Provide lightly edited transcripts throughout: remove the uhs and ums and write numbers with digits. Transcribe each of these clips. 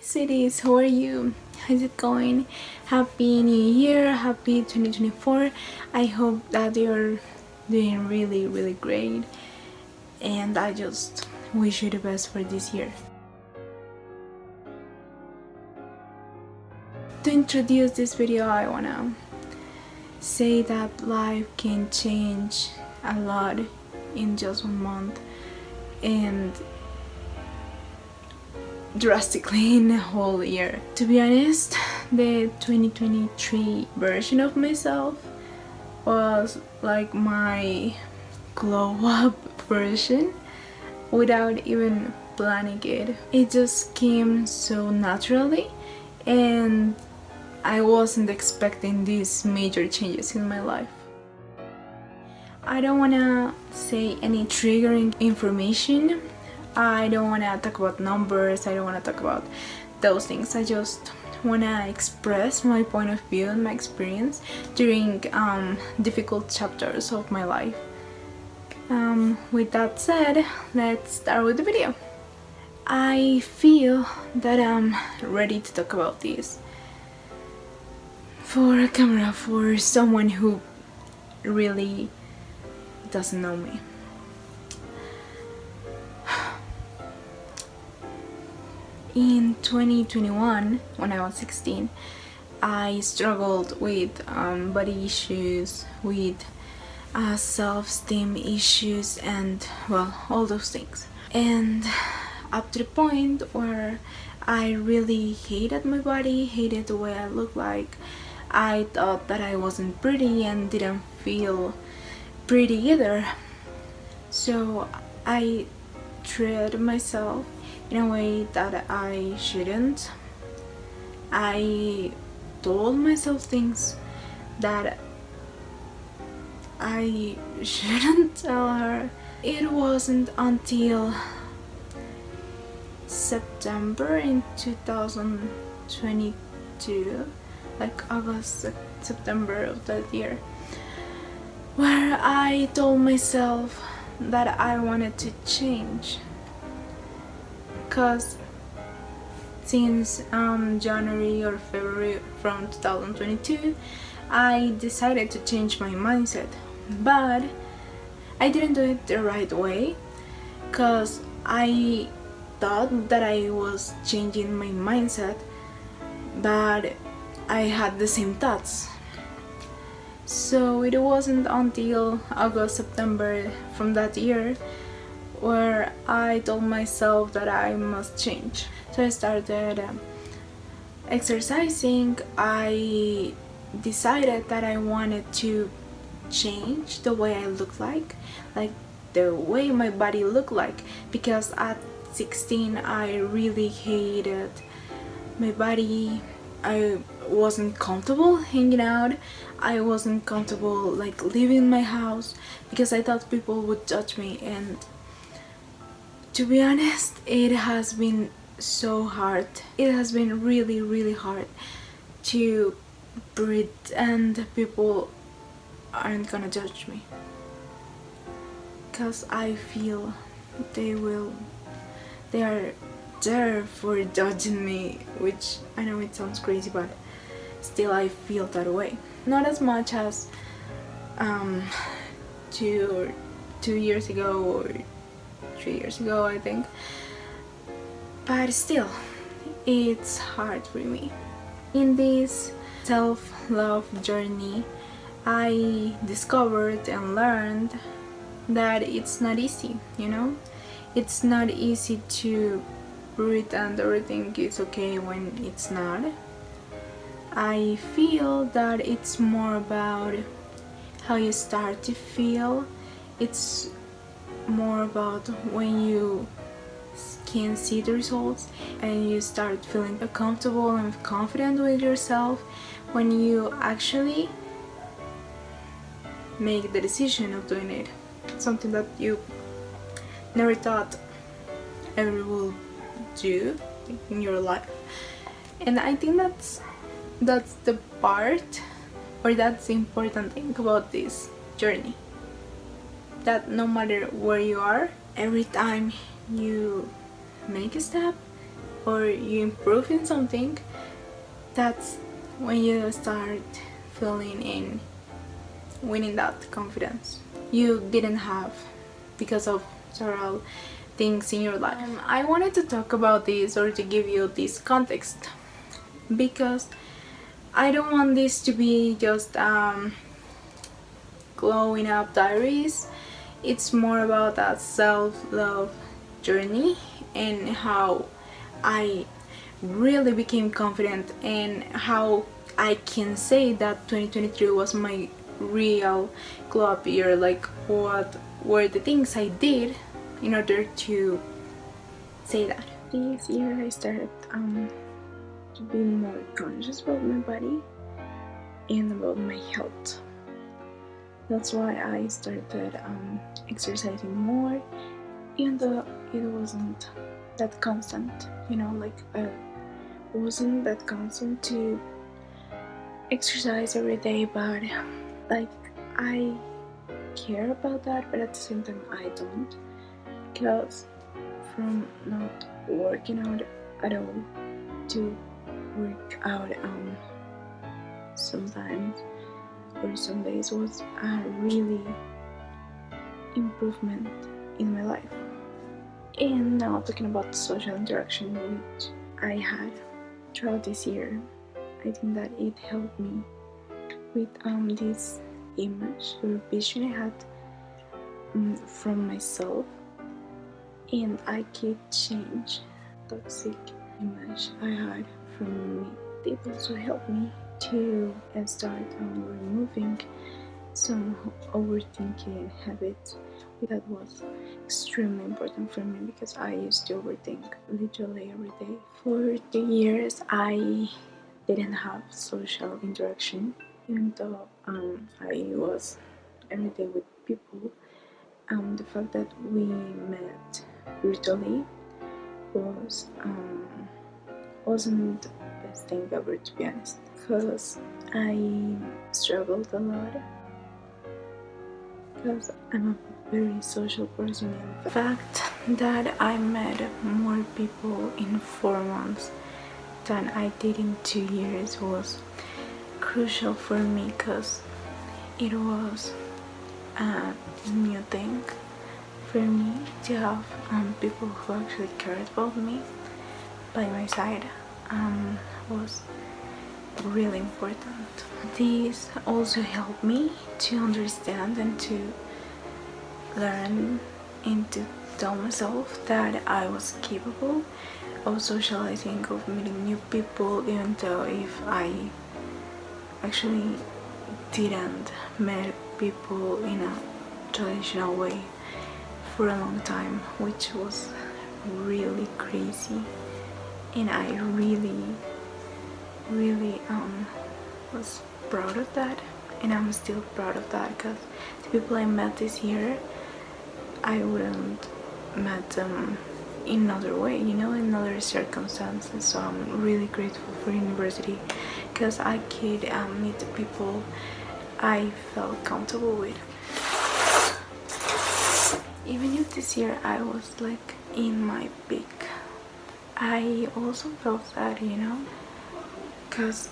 cities, how are you? How's it going? Happy New Year, happy 2024. I hope that you're doing really great, and I just wish you the best for this year. To introduce this video, I wanna say that life can change a lot in just 1 month and drastically in a whole year. To be honest, the 2023 version of myself was like my glow up version without even planning it. It just came so naturally, and I wasn't expecting these major changes in my life. I don't wanna say any triggering information. I don't want to talk about numbers, I don't want to talk about those things. I just want to express my point of view and my experience during difficult chapters of my life. With that said, let's start with the video. I feel that I'm ready to talk about this for a camera, for someone who really doesn't know me. In 2021, when I was 16, I struggled with body issues, with self-esteem issues, and well, all those things. And up to the point where I really hated my body, hated the way I looked like. I thought that I wasn't pretty and didn't feel pretty either. So I treated myself in a way that I shouldn't. I told myself things that I shouldn't tell her. It wasn't until September in 2022, like August, September of that year, where I told myself that I wanted to change. Because since January or February from 2022, I decided to change my mindset, but I didn't do it the right way, because I thought that I was changing my mindset, but I had the same thoughts. So it wasn't until August, September from that year where I told myself that I must change. So I started exercising. I decided that I wanted to change the way I look like the way my body looked like, because at 16 I really hated my body. I wasn't comfortable hanging out. I wasn't comfortable like leaving my house because I thought people would judge me. And to be honest, it has been so hard. It has been really hard to breathe, and people aren't gonna judge me, because I feel they are there for judging me, which I know it sounds crazy, but still I feel that way. Not as much as 2 years ago or 3 years ago, I think, but still it's hard for me. In this self-love journey, I discovered and learned that it's not easy, you know? It's not easy to pretend everything is okay when it's not. I feel that it's more about how you start to feel. It's more about when you can see the results and you start feeling comfortable and confident with yourself, when you actually make the decision of doing it. Something that you never thought ever will do in your life. And I think that's the part, or that's the important thing about this journey, that no matter where you are, every time you make a step, or you improve in something, that's when you start feeling in winning that confidence you didn't have because of several things in your life. I wanted to talk about this or to give you this context because I don't want this to be just glowing up diaries. It's more about a self-love journey and how I really became confident and how I can say that 2023 was my real glow up year. Like, what were the things I did in order to say that? This year I started to be more conscious about my body and about my health. That's why I started exercising more, even though it wasn't that constant, like I wasn't that constant to exercise every day, but like I care about that, but at the same time I don't, because from not working out at all to work out sometimes or some days was a really improvement in my life. And now talking about social interaction which I had throughout this year, I think that it helped me with this image or vision I had from myself, and I could change toxic image I had from me. It also helped me to start removing some overthinking habits. That was extremely important for me because I used to overthink literally every day. For 2 years I didn't have social interaction, even though I was every day with people. The fact that we met virtually wasn't the best thing ever, to be honest, because I struggled a lot because I'm a very social person, and the fact that I met more people in 4 months than I did in 2 years was crucial for me, because it was a new thing for me to have people who actually cared about me by my side. Was really important. This also helped me to understand and to learn and to tell myself that I was capable of socializing, of meeting new people, even though if I actually didn't meet people in a traditional way for a long time, which was really crazy. And I really was proud of that, and I'm still proud of that, because the people I met this year, I wouldn't met them in another way, in other circumstances. So I'm really grateful for university, because I could meet the people I felt comfortable with. Even if this year I was like in my peak, I also felt sad, because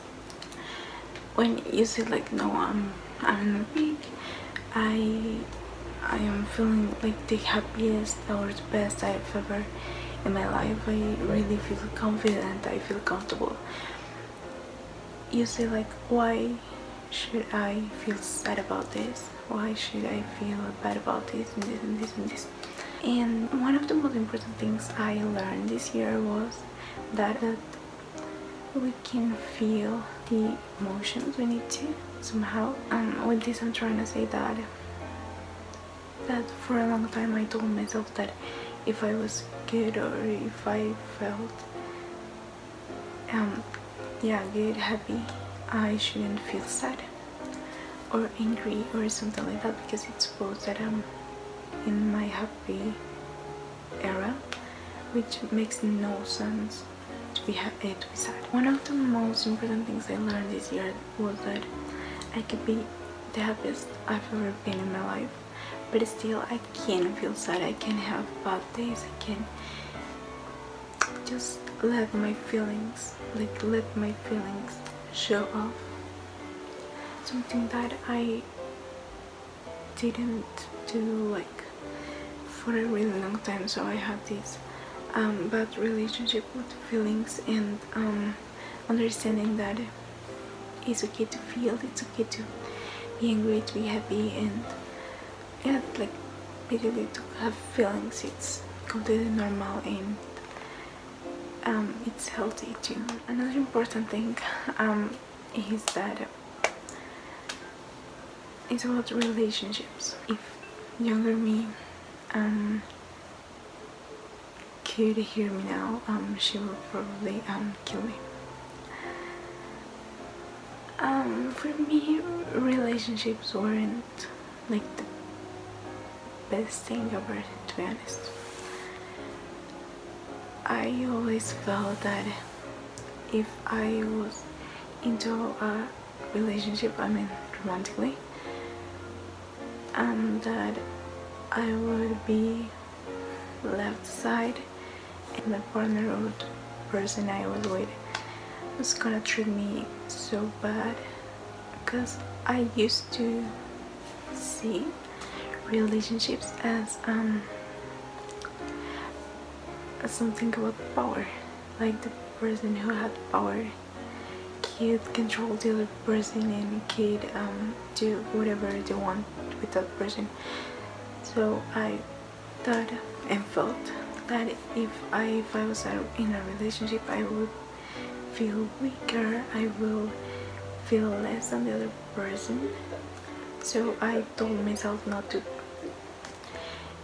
when you say like, no, I'm in my peak, I am feeling like the happiest or the best I've ever in my life. I really feel confident, I feel comfortable. You say like, why should I feel sad about this? Why should I feel bad about this and this and this and this? And one of the most important things I learned this year was that we can feel the emotions we need to somehow. With this I'm trying to say that for a long time I told myself that if I was good or if I felt good, happy, I shouldn't feel sad or angry or something like that, because it's supposed that I'm in my happy era, which makes no sense to be sad. One of the most important things I learned this year was that I could be the happiest I've ever been in my life, but still I can feel sad, I can have bad days, I can just let my feelings, show off. Something that I didn't do like for a really long time. So I had this bad relationship with feelings, and understanding that it's okay to feel, it's okay to be angry, to be happy, and yeah, like basically to have feelings. It's completely normal, and it's healthy too. Another important thing is that it's about relationships. If younger me could hear me now, she would probably kill me. For me, relationships weren't like the best thing ever, to be honest. I always felt that if I was into a relationship, I mean romantically, that I would be left aside, and my partner or the person I was with was gonna treat me so bad, because I used to see relationships as something about power, like the person who had power could control the other person and could do whatever they want with that person. So I thought and felt that if I was in a relationship, I would feel weaker, I will feel less than the other person. So I told myself not to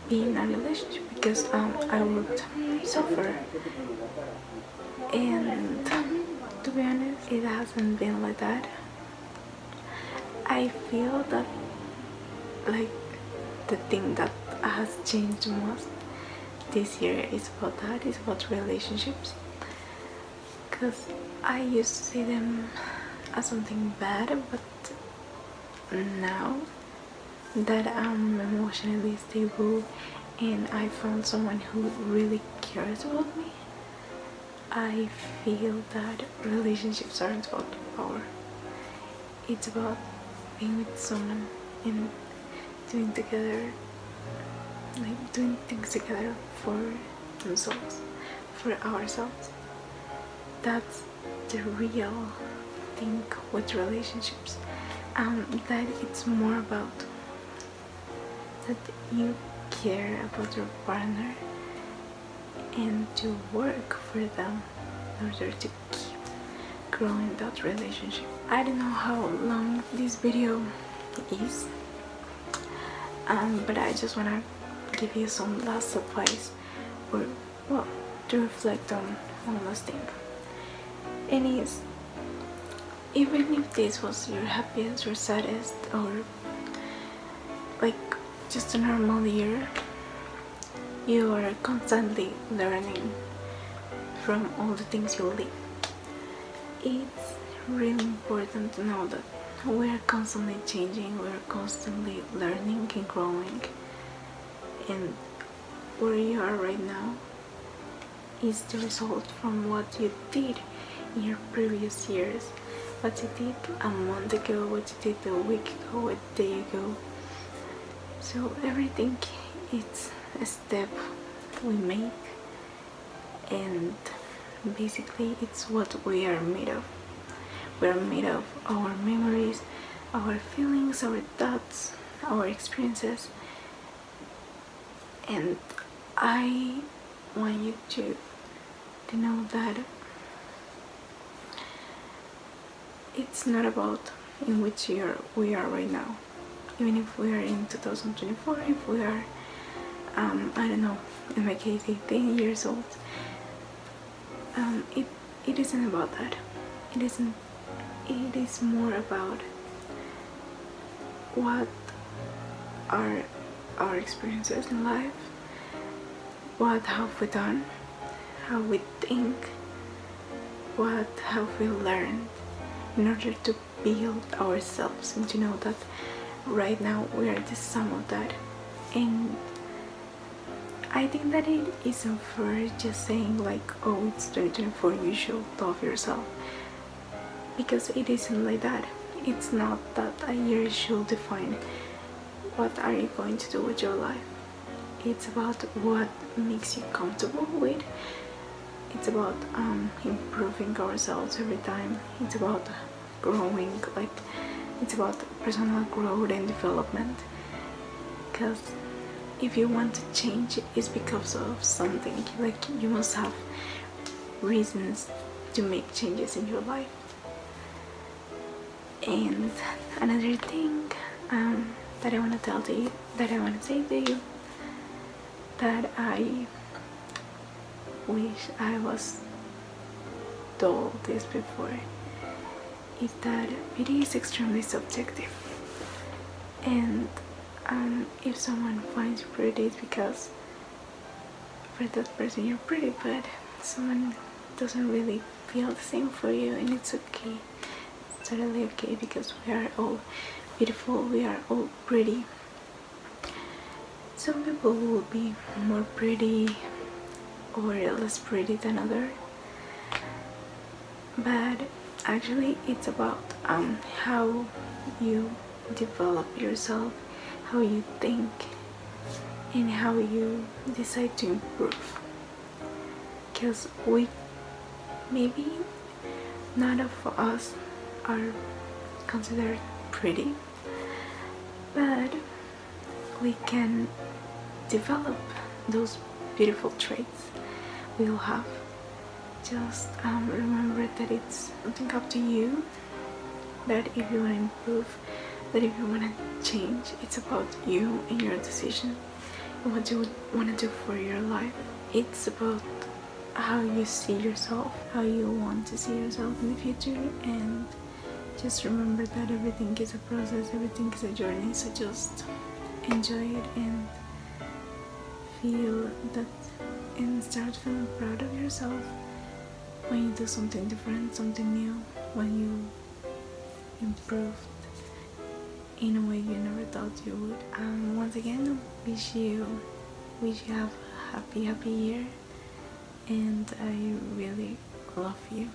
be in a relationship because I would suffer. And to be honest, it hasn't been like that. I feel that like the thing that has changed most this year is about that, is about relationships, because I used to see them as something bad, but now that I'm emotionally stable and I found someone who really cares about me, I feel that relationships aren't about power. It's about being with someone and doing things together for themselves, for ourselves. That's the real thing with relationships. That it's more about that you care about your partner and to work for them in order to keep growing that relationship. I don't know how long this video is, but I just wanna give you some last advice, or well, to reflect on one last thing. And is, even if this was your happiest or saddest or like just a normal year, you are constantly learning from all the things you live. It's really important to know that we're constantly changing, we're constantly learning and growing, and where you are right now is the result from what you did in your previous years, what you did a month ago, what you did a week ago, a day ago. So everything is a step we make, and basically it's what we are made of. We're made of our memories, our feelings, our thoughts, our experiences, and I want you to know that it's not about in which year we are right now. Even if we are in 2024, if we are I don't know, in my case 18 years old, it isn't about that. It is more about what are our experiences in life, what have we done, how we think, what have we learned in order to build ourselves, and to know that right now we are the sum of that. And I think that it isn't for just saying like, oh, it's 2024, you should love yourself, because it isn't like that. It's not that a year should define what are you going to do with your life. It's about what makes you comfortable with. It's about improving ourselves every time. It's about growing, like it's about personal growth and development. Because if you want to change, it's because of something. Like you must have reasons to make changes in your life. And another thing that I want to tell to you, that I want to say to you, that I wish I was told this before, is that beauty is extremely subjective. And if someone finds you pretty, it's because for that person you're pretty, but someone doesn't really feel the same for you, and it's okay. It's totally okay, because we are all beautiful, we are all pretty. Some people will be more pretty or less pretty than others, but actually it's about how you develop yourself, how you think, and how you decide to improve. Because maybe none of us are considered pretty, but we can develop those beautiful traits we'll have. Just remember that it's something up to you, that if you want to improve, that if you want to change, it's about you and your decision and what you want to do for your life. It's about how you see yourself, how you want to see yourself in the future, and just remember that everything is a process, everything is a journey, so just enjoy it and feel that, and start feeling proud of yourself when you do something different, something new, when you improved in a way you never thought you would. Once again, wish you have a happy year, and I really love you.